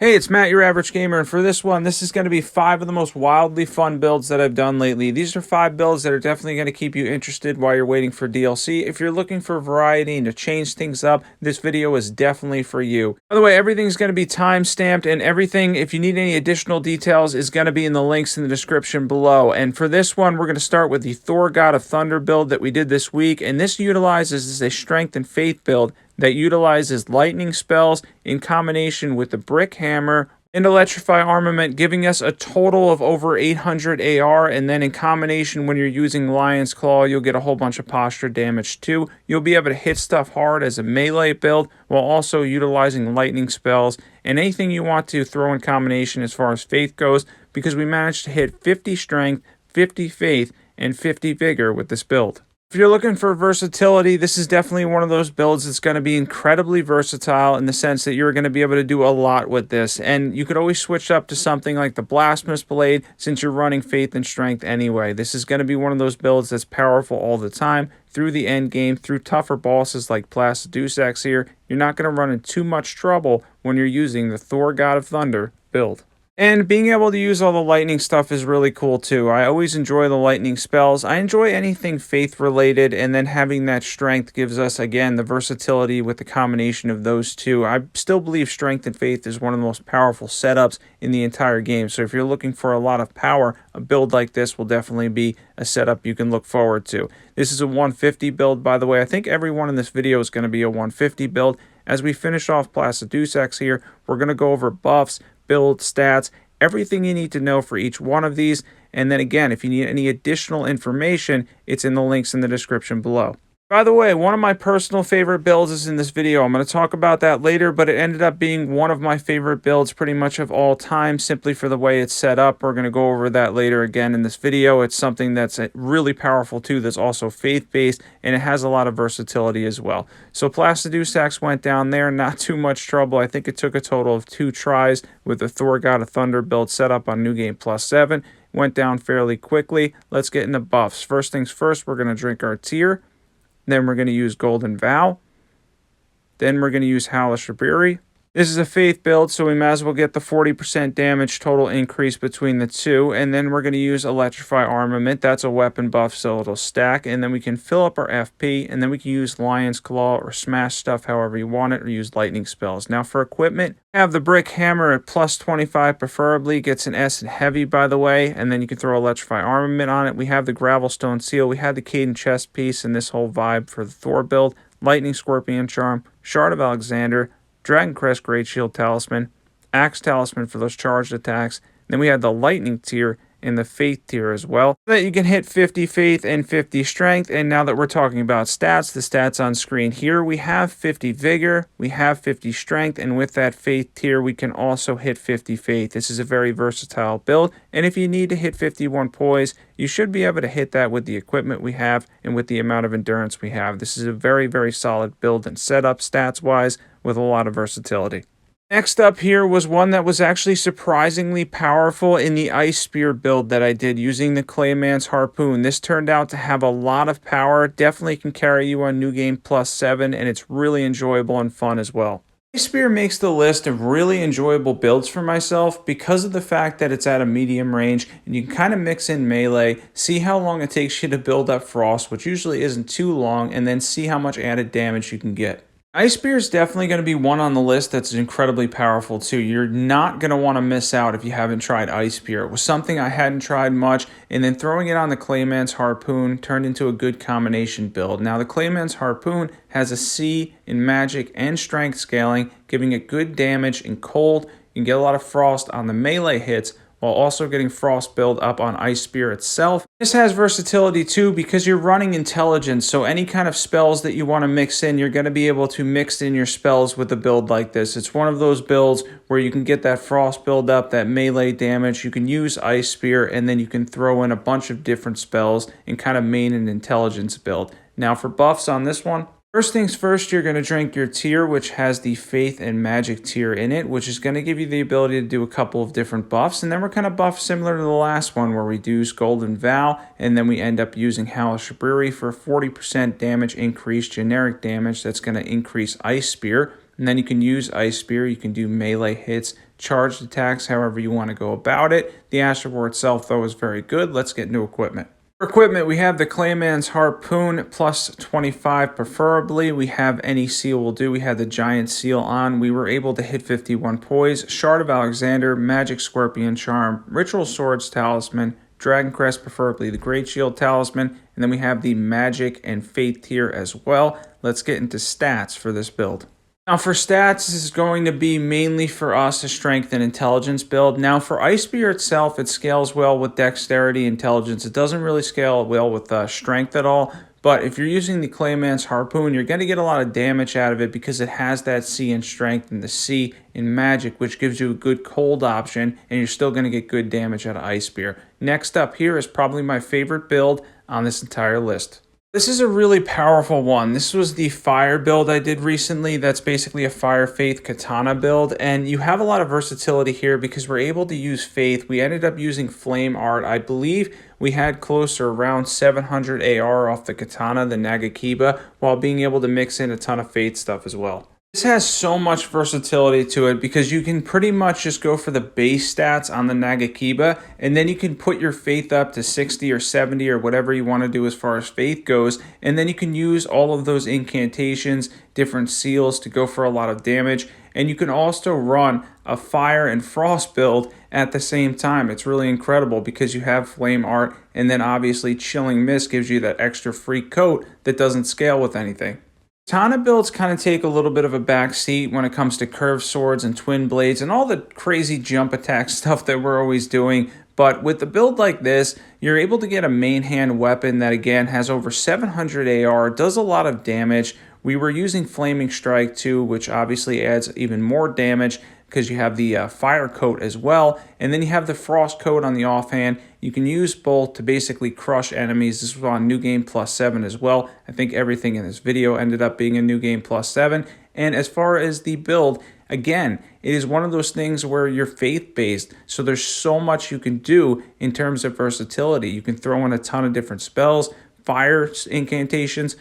Hey, it's Matt, your average gamer, and for this one, this is going to be 5 of the most wildly fun builds that I've done lately. These are 5 builds that are definitely going to keep you interested while you're waiting for DLC. If you're looking for variety and to change things up, this video is definitely for you. By the way, everything's going to be time-stamped, and everything, if you need any additional details, is going to be in the links in the description below. And for this one, we're going to start with the Thor God of Thunder build that we did this week, and this utilizes a strength and faith build that utilizes lightning spells in combination with the brick hammer and electrify armament, giving us a total of over 800 AR, and then in combination when you're using Lion's Claw, you'll get a whole bunch of posture damage too. You'll be able to hit stuff hard as a melee build while also utilizing lightning spells and anything you want to throw in combination as far as faith goes, because we managed to hit 50 strength, 50 faith, and 50 vigor with this build. If you're looking for versatility, this is definitely one of those builds that's going to be incredibly versatile in the sense that you're going to be able to do a lot with this. And you could always switch up to something like the Blasphemous Blade since you're running Faith and Strength anyway. This is going to be one of those builds that's powerful all the time through the end game, through tougher bosses like Placidusax here. You're not going to run into too much trouble when you're using the Thor God of Thunder build. And being able to use all the lightning stuff is really cool too. I always enjoy the lightning spells. I enjoy anything faith related, and then having that strength gives us, again, the versatility with the combination of those two. I still believe strength and faith is one of the most powerful setups in the entire game. So if you're looking for a lot of power, a build like this will definitely be a setup you can look forward to. This is a 150 build, by the way. I think everyone in this video is going to be a 150 build. As we finish off Placidusax here, we're going to go over buffs, build, stats, everything you need to know for each one of these. And then again, if you need any additional information, it's in the links in the description below. By the way, one of my personal favorite builds is in this video. I'm going to talk about that later, but it ended up being one of my favorite builds pretty much of all time, simply for the way it's set up. We're going to go over that later again in this video. It's something that's really powerful too, that's also faith-based, and it has a lot of versatility as well. So Placidusax went down there, not too much trouble. I think it took a total of 2 tries with the Thor God of Thunder build set up on New Game Plus 7. Went down fairly quickly. Let's get into buffs. First things first, we're going to drink our tear. Then we're going to use Golden Vow. Then we're going to use Hellish Rebirth. This is a faith build, so we might as well get the 40% damage total increase between the two. And then we're going to use Electrify Armament. That's a weapon buff, so it'll stack. And then we can fill up our FP, and then we can use Lion's Claw or smash stuff however you want it, or use lightning spells. Now for equipment, have the Brick Hammer at plus 25 preferably. Gets an S in heavy, by the way. And then you can throw Electrify Armament on it. We have the Gravelstone Seal. We had the Caden chest piece and this whole vibe for the Thor build. Lightning Scorpion Charm, Shard of Alexander, Dragon Crest Great Shield Talisman, Axe Talisman for those charged attacks. Then we have the Lightning tier and the Faith tier as well, so that you can hit 50 Faith and 50 Strength. And now that we're talking about stats, the stats on screen here, we have 50 Vigor, we have 50 Strength, and with that Faith tier, we can also hit 50 Faith. This is a very versatile build, and if you need to hit 51 Poise, you should be able to hit that with the equipment we have and with the amount of endurance we have. This is a very, very solid build and setup stats-wise with a lot of versatility. Next up here was one that was actually surprisingly powerful in the Ice Spear build that I did using the Clayman's Harpoon. This turned out to have a lot of power, definitely can carry you on New Game Plus 7, and it's really enjoyable and fun as well. Ice Spear makes the list of really enjoyable builds for myself because of the fact that it's at a medium range and you can kind of mix in melee, see how long it takes you to build up frost, which usually isn't too long, and then see how much added damage you can get. Ice Spear is definitely going to be one on the list that's incredibly powerful too. You're not going to want to miss out if you haven't tried Ice Spear. It was something I hadn't tried much, and then throwing it on the Clayman's Harpoon turned into a good combination build. Now the Clayman's Harpoon has a C in magic and strength scaling, giving it good damage in cold. You can get a lot of frost on the melee hits, while also getting frost build up on Ice Spear itself. This has versatility too because you're running intelligence, so any kind of spells that you want to mix in, you're going to be able to mix in your spells with a build like this. It's one of those builds where you can get that frost build up, that melee damage, you can use Ice Spear, and then you can throw in a bunch of different spells and kind of main an intelligence build. Now for buffs on this one, first things first, you're going to drink your tier, which has the Faith and Magic tier in it, which is going to give you the ability to do a couple of different buffs. And then we're kind of buffed similar to the last one, where we use Golden Vow, and then we end up using Hellish Rebirth for 40% damage increase, generic damage that's going to increase Ice Spear. And then you can use Ice Spear, you can do melee hits, charged attacks, however you want to go about it. The Astrovore itself, though, is very good. Let's get into equipment. For equipment, we have the Clayman's Harpoon, plus 25 preferably. We have any seal will do. We had the Giant Seal on. We were able to hit 51 poise. Shard of Alexander, Magic Scorpion Charm, Ritual Swords Talisman, Dragon Crest, preferably the Great Shield Talisman, and then we have the Magic and Faith tier as well. Let's get into stats for this build. Now for stats, this is going to be mainly for us a strength and intelligence build. Now for Ice Spear itself, it scales well with dexterity, intelligence. It doesn't really scale well with strength at all. But if you're using the Clayman's Harpoon, you're going to get a lot of damage out of it because it has that C in strength and the C in magic, which gives you a good cold option, and you're still going to get good damage out of Ice Spear. Next up here is probably my favorite build on this entire list. This is a really powerful one. This was the fire build I did recently. That's basically a fire faith katana build, and you have a lot of versatility here because we're able to use faith. We ended up using flame art. I believe we had closer around 700 AR off the katana, the Nagakiba, while being able to mix in a ton of faith stuff as well. This has so much versatility to it because you can pretty much just go for the base stats on the Nagakiba, and then you can put your faith up to 60 or 70 or whatever you want to do as far as faith goes, and then you can use all of those incantations, different seals to go for a lot of damage, and you can also run a fire and frost build at the same time. It's really incredible because you have flame art, and then obviously chilling mist gives you that extra free coat that doesn't scale with anything. Katana builds kind of take a little bit of a back seat when it comes to curved swords and twin blades and all the crazy jump attack stuff that we're always doing. But with a build like this, you're able to get a main hand weapon that again has over 700 AR, does a lot of damage. We were using Flaming Strike too, which obviously adds even more damage because you have the fire coat as well, and then you have the frost coat on the offhand. You can use both to basically crush enemies. This was on New Game Plus 7 as well. I think everything in this video ended up being a New Game Plus 7. And as far as the build, again, it is one of those things where you're faith-based, so there's so much you can do in terms of versatility. You can throw in a ton of different spells, fire incantations,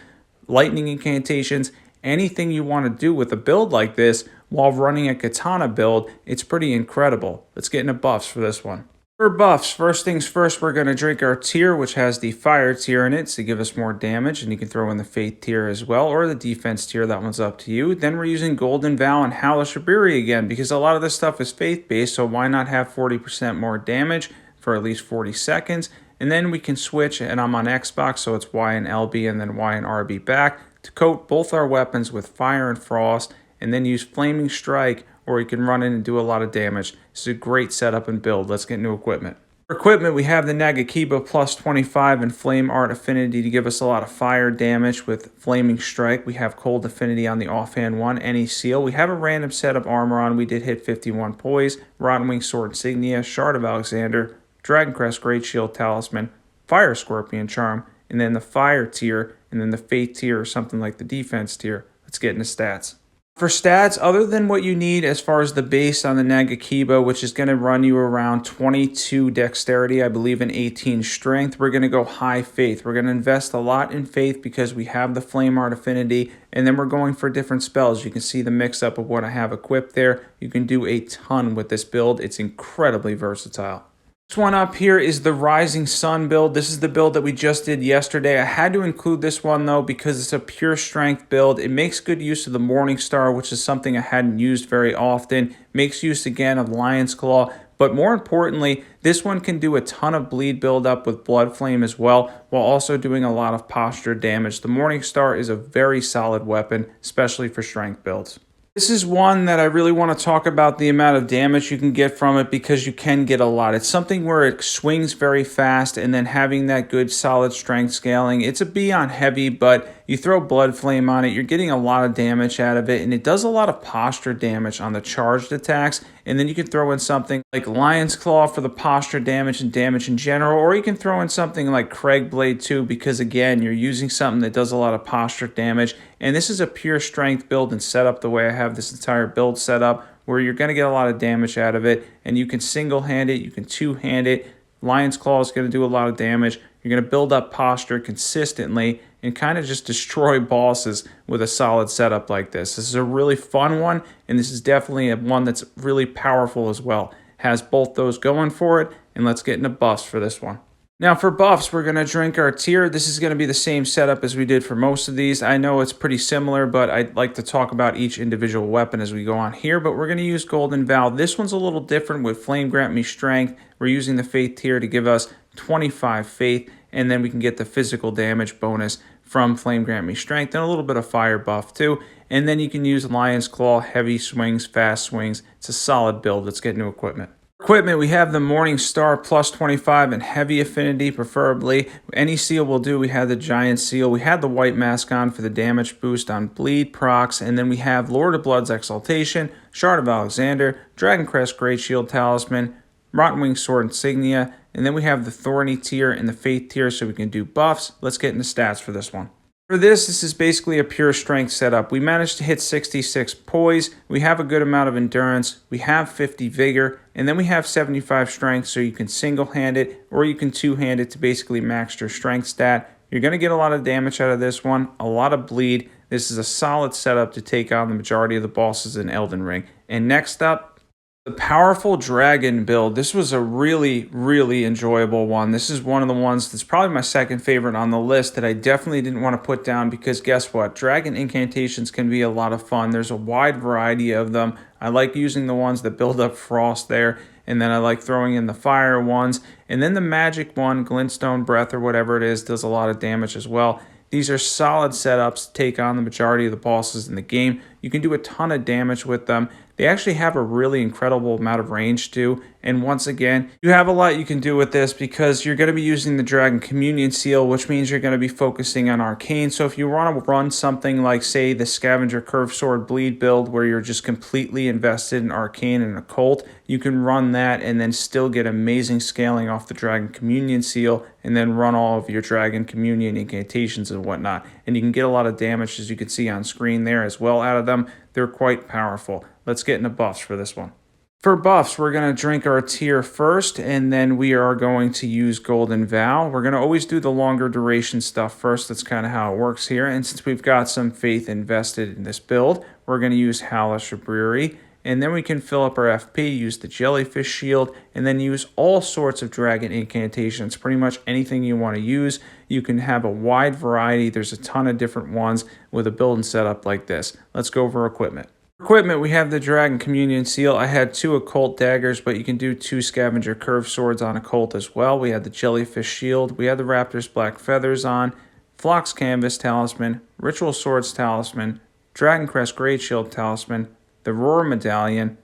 lightning incantations, anything you want to do with a build like this while running a katana build. It's pretty incredible. Let's get into buffs for this one. For buffs, first things first, we're going to drink our tier, which has the fire tier in it to give us more damage, and you can throw in the faith tier as well, or the defense tier. That one's up to you. Then we're using Golden Vow and Halashaburi again, because a lot of this stuff is faith-based, so why not have 40% more damage for at least 40 seconds? And then we can switch, and I'm on Xbox, so it's Y and LB and then Y and RB back, to coat both our weapons with fire and frost, and then use Flaming Strike, or you can run in and do a lot of damage. This is a great setup and build. Let's get into equipment. For equipment, we have the Nagakiba plus 25 and Flame Art Affinity to give us a lot of fire damage with Flaming Strike. We have Cold Affinity on the offhand one, any seal. We have a random set of armor on. We did hit 51 poise, Rotten Wing Sword Insignia, Shard of Alexander, Dragon Crest Great Shield Talisman, Fire Scorpion Charm, and then the Fire tier, and then the Faith tier or something like the Defense tier. Let's get into stats. For stats, other than what you need as far as the base on the Nagakiba, which is going to run you around 22 dexterity, I believe, and 18 strength, we're going to go high faith. We're going to invest a lot in faith because we have the Flame Art Affinity, and then we're going for different spells. You can see the mix-up of what I have equipped there. You can do a ton with this build. It's incredibly versatile. This one up here is the Rising Sun build. This is the build that we just did yesterday. I had to include this one though because it's a pure strength build. It makes good use of the Morning Star, which is something I hadn't used very often. Makes use again of Lion's Claw, but more importantly, this one can do a ton of bleed buildup with Blood Flame as well, while also doing a lot of posture damage. The Morning Star is a very solid weapon, especially for strength builds. This is one that I really want to talk about the amount of damage you can get from it because you can get a lot. It's something where it swings very fast and then having that good solid strength scaling. It's a B on heavy, but you throw Blood Flame on it, you're getting a lot of damage out of it, and it does a lot of posture damage on the charged attacks. And then you can throw in something like Lion's Claw for the posture damage and damage in general, or you can throw in something like Craig Blade too, because again, you're using something that does a lot of posture damage. And this is a pure strength build and setup the way I have this entire build set up, where you're going to get a lot of damage out of it, and you can single-hand it, you can two-hand it. Lion's Claw is going to do a lot of damage. You're going to build up posture consistently, and kind of just destroy bosses with a solid setup like this. This is a really fun one, and this is definitely one that's really powerful as well. Has both those going for it, and let's get into buffs for this one. Now for buffs, we're going to drink our tier. This is going to be the same setup as we did for most of these. I know it's pretty similar, but I'd like to talk about each individual weapon as we go on here. But we're going to use Golden Vow. This one's a little different with Flame Grant Me Strength. We're using the Faith tier to give us 25 Faith, and then we can get the physical damage bonus from Flame Grant Me Strength and a little bit of fire buff too. And then you can use Lion's Claw, heavy swings, fast swings. It's a solid build. Let's get into equipment. Equipment, we have the Morning Star plus 25 and heavy affinity preferably. Any seal will do. We have the Giant Seal. We had the White Mask on for the damage boost on bleed procs. And then we have Lord of Blood's Exaltation, Shard of Alexander, Dragon Crest Great Shield Talisman, Rotten Wing Sword Insignia. And then we have the Thorny tier and the Faith tier so we can do buffs. Let's get into stats for this one. For this is basically a pure strength setup. We managed to hit 66 poise, we have a good amount of endurance, we have 50 vigor, and then we have 75 strength so you can single-hand it or you can two-hand it to basically max your strength stat. You're going to get a lot of damage out of this one, a lot of bleed. This is a solid setup to take on the majority of the bosses in Elden Ring. And next up, the powerful dragon build. This was a really enjoyable one. This is one of the ones that's probably my second favorite on the list that I definitely didn't want to put down because guess what? Dragon incantations can be a lot of fun. There's a wide variety of them. I like using the ones that build up frost there, and then I like throwing in the fire ones. And then the magic one, Glintstone Breath or whatever it is, does a lot of damage as well. These are solid setups to take on the majority of the bosses in the game. You can do a ton of damage with them. They actually have a really incredible amount of range too. And once again, you have a lot you can do with this because you're going to be using the Dragon Communion Seal, which means you're going to be focusing on Arcane. So if you want to run something like, say, the Scavenger Curved Sword Bleed build where you're just completely invested in Arcane and Occult, you can run that and then still get amazing scaling off the Dragon Communion Seal and then run all of your Dragon Communion incantations and whatnot. And you can get a lot of damage, as you can see on screen there as well, out of them. They're quite powerful. Let's get into buffs for this one. For buffs, we're going to drink our tier first, and then we are going to use Golden Vow. We're going to always do the longer duration stuff first. That's kind of how it works here. And since we've got some faith invested in this build, we're going to use Hellish Brewery. And then we can fill up our FP, use the Jellyfish Shield, and then use all sorts of dragon incantations. Pretty much anything you want to use. You can have a wide variety. There's a ton of different ones with a build and setup like this. Let's go over equipment. Equipment, we have the Dragon Communion Seal. I had 2 Occult Daggers, but you can do 2 Scavenger Curved Swords on Occult as well. We had the Jellyfish Shield. We had the Raptor's Black Feathers on, Phlox Canvas Talisman, Ritual Swords Talisman, Dragon Crest Great Shield Talisman, the Roar Medallion,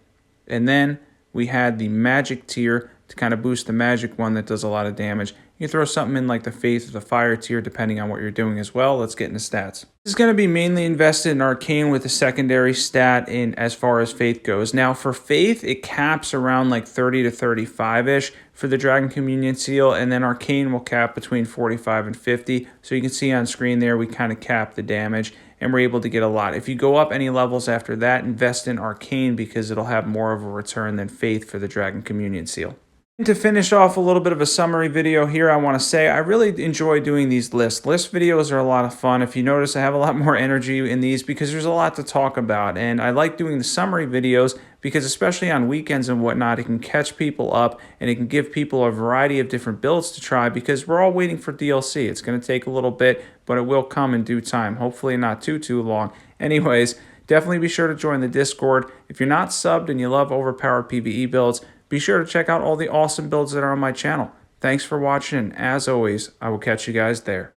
and then we had the Magic tier to kind of boost the magic one that does a lot of damage. You can throw something in like the Faith or the Fire tier depending on what you're doing as well. Let's get into stats. This is going to be mainly invested in Arcane with a secondary stat in as far as Faith goes. Now for Faith, it caps around like 30 to 35-ish for the Dragon Communion Seal, and then Arcane will cap between 45 and 50. So you can see on screen there, we kind of cap the damage, and we're able to get a lot. If you go up any levels after that, invest in Arcane because it'll have more of a return than Faith for the Dragon Communion Seal. And to finish off a little bit of a summary video here, I want to say I really enjoy doing these lists. List videos are a lot of fun. If you notice, I have a lot more energy in these because there's a lot to talk about. And I like doing the summary videos because especially on weekends and whatnot, it can catch people up and it can give people a variety of different builds to try because we're all waiting for DLC. It's going to take a little bit, but it will come in due time. Hopefully not too long. Anyways, definitely be sure to join the Discord. If you're not subbed and you love overpowered PvE builds, be sure to check out all the awesome builds that are on my channel. Thanks for watching, and as always, I will catch you guys there.